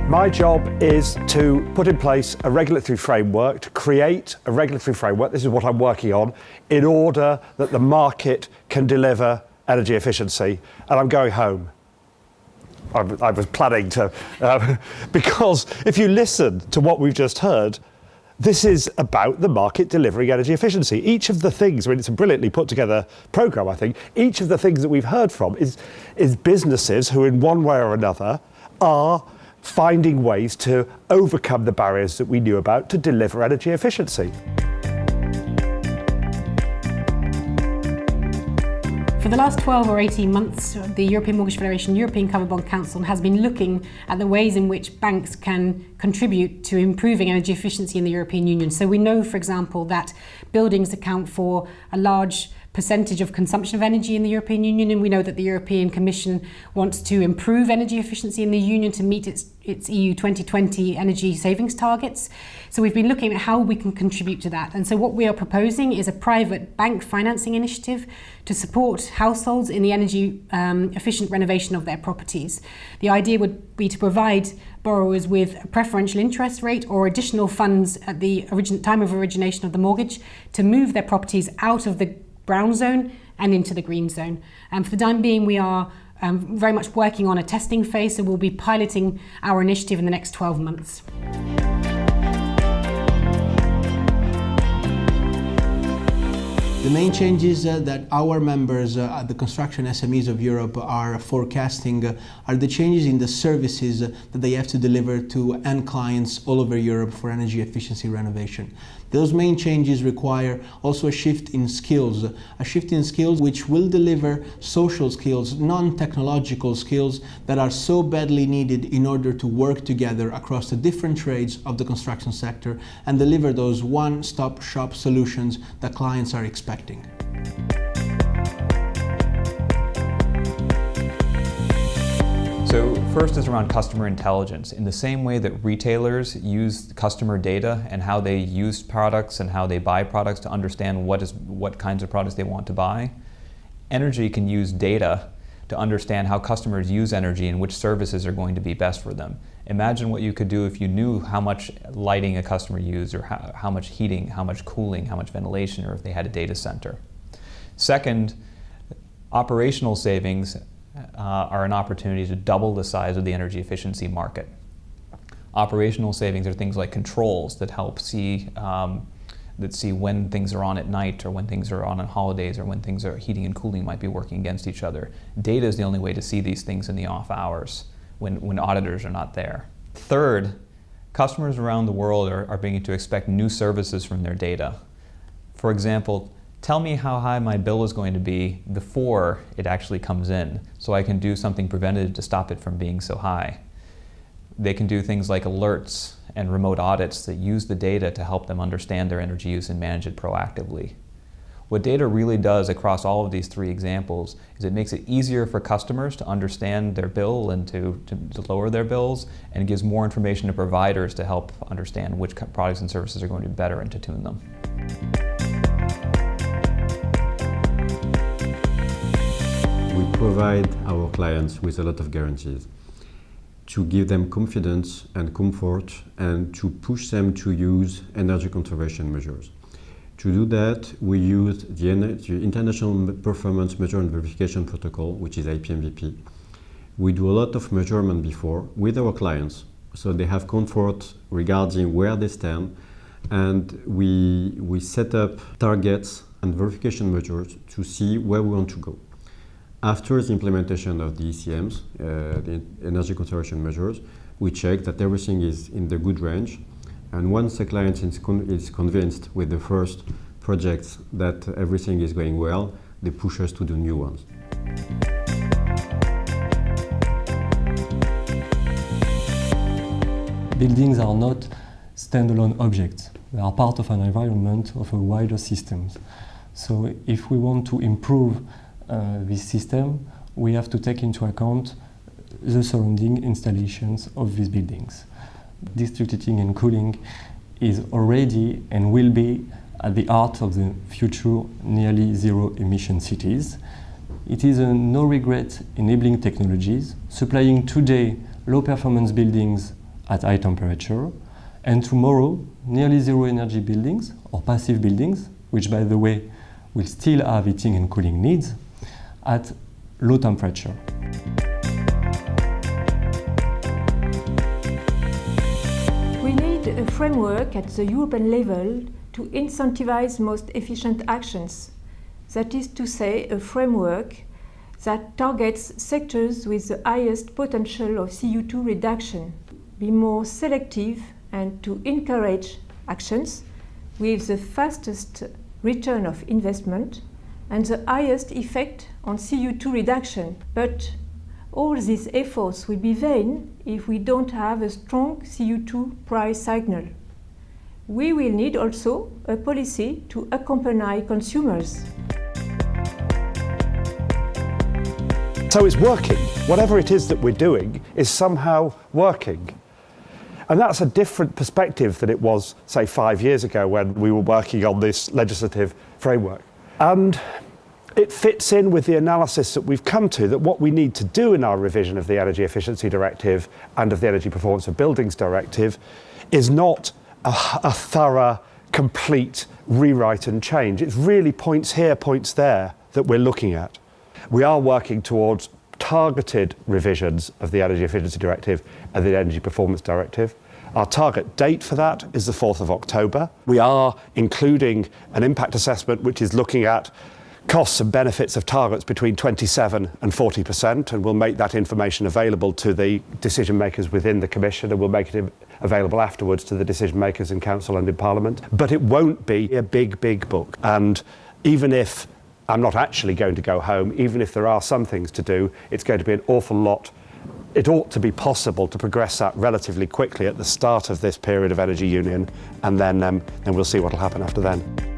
My job is to put in place a regulatory framework, to create a regulatory framework, this is what I'm working on, in order that the market can deliver energy efficiency. And I'm going home. I was planning to, because if you listen to what we've just heard, this is about the market delivering energy efficiency. Each of the things, I mean, it's a brilliantly put together programme, I think, each of the things that we've heard from is businesses who in one way or another are finding ways to overcome the barriers that we knew about to deliver energy efficiency. For the last 12 or 18 months, the European Mortgage Federation, European Covered Bond Council has been looking at the ways in which banks can contribute to improving energy efficiency in the European Union. So we know, for example, that buildings account for a large percentage of consumption of energy in the European Union, and we know that the European Commission wants to improve energy efficiency in the Union to meet its EU 2020 energy savings targets. So we've been looking at how we can contribute to that. And so what we are proposing is a private bank financing initiative to support households in the energy efficient renovation of their properties. The idea would be to provide borrowers with a preferential interest rate or additional funds at the time of origination of the mortgage to move their properties out of the brown zone and into the green zone. For the time being, we are very much working on a testing phase, so we'll be piloting our initiative in the next 12 months. The main changes that our members at the Construction SMEs of Europe are forecasting are the changes in the services that they have to deliver to end clients all over Europe for energy efficiency renovation. Those main changes require also a shift in skills which will deliver social skills, non-technological skills that are so badly needed in order to work together across the different trades of the construction sector and deliver those one-stop shop solutions that clients are expecting. So first is around customer intelligence. In the same way that retailers use customer data and how they use products and how they buy products to understand what kinds of products they want to buy, energy can use data to understand how customers use energy and which services are going to be best for them. Imagine what you could do if you knew how much lighting a customer used, or how much heating, how much cooling, how much ventilation, or if they had a data center. Second, operational savings are an opportunity to double the size of the energy efficiency market. Operational savings are things like controls that help see when things are on at night, or when things are on holidays, or when things are heating and cooling might be working against each other. Data is the only way to see these things in the off hours when auditors are not there. Third, customers around the world are beginning to expect new services from their data. For example, tell me how high my bill is going to be before it actually comes in, so I can do something preventative to stop it from being so high. They can do things like alerts and remote audits that use the data to help them understand their energy use and manage it proactively. What data really does across all of these three examples is it makes it easier for customers to understand their bill and to lower their bills, and gives more information to providers to help understand which products and services are going to be better and to tune them. We provide our clients with a lot of guarantees to give them confidence and comfort, and to push them to use energy conservation measures. To do that, we use the International Performance Measure and Verification Protocol, which is IPMVP. We do a lot of measurement before with our clients, so they have comfort regarding where they stand, and we set up targets and verification measures to see where we want to go. After the implementation of the ECMs, the energy conservation measures, we check that everything is in the good range. And once the client is convinced with the first projects that everything is going well, they push us to do new ones. Buildings are not standalone objects. They are part of an environment, of a wider system. So if we want to improve this system, we have to take into account the surrounding installations of these buildings. District heating and cooling is already and will be at the heart of the future nearly zero emission cities. It is a no regret enabling technologies, supplying today low performance buildings at high temperature, and tomorrow nearly zero energy buildings or passive buildings, which by the way will still have heating and cooling needs, at low temperature. We need a framework at the European level to incentivize most efficient actions. That is to say, a framework that targets sectors with the highest potential of CO2 reduction, be more selective, and to encourage actions with the fastest return of investment and the highest effect on CO2 reduction. But all these efforts will be vain if we don't have a strong CO2 price signal. We will need also a policy to accompany consumers. So it's working. Whatever it is that we're doing is somehow working. And that's a different perspective than it was, say, 5 years ago when we were working on this legislative framework. And it fits in with the analysis that we've come to, that what we need to do in our revision of the Energy Efficiency Directive and of the Energy Performance of Buildings Directive is not a thorough, complete rewrite and change. It's really points here, points there that we're looking at. We are working towards targeted revisions of the Energy Efficiency Directive and the Energy Performance Directive. Our target date for that is the 4th of October. We are including an impact assessment which is looking at costs and benefits of targets between 27 and 40%, and we'll make that information available to the decision makers within the Commission, and we'll make it available afterwards to the decision makers in Council and in Parliament. But it won't be a big, big book. And even if I'm not actually going to go home, even if there are some things to do, it's going to be an awful lot. It ought to be possible to progress that relatively quickly at the start of this period of Energy Union, and then we'll see what will happen after then.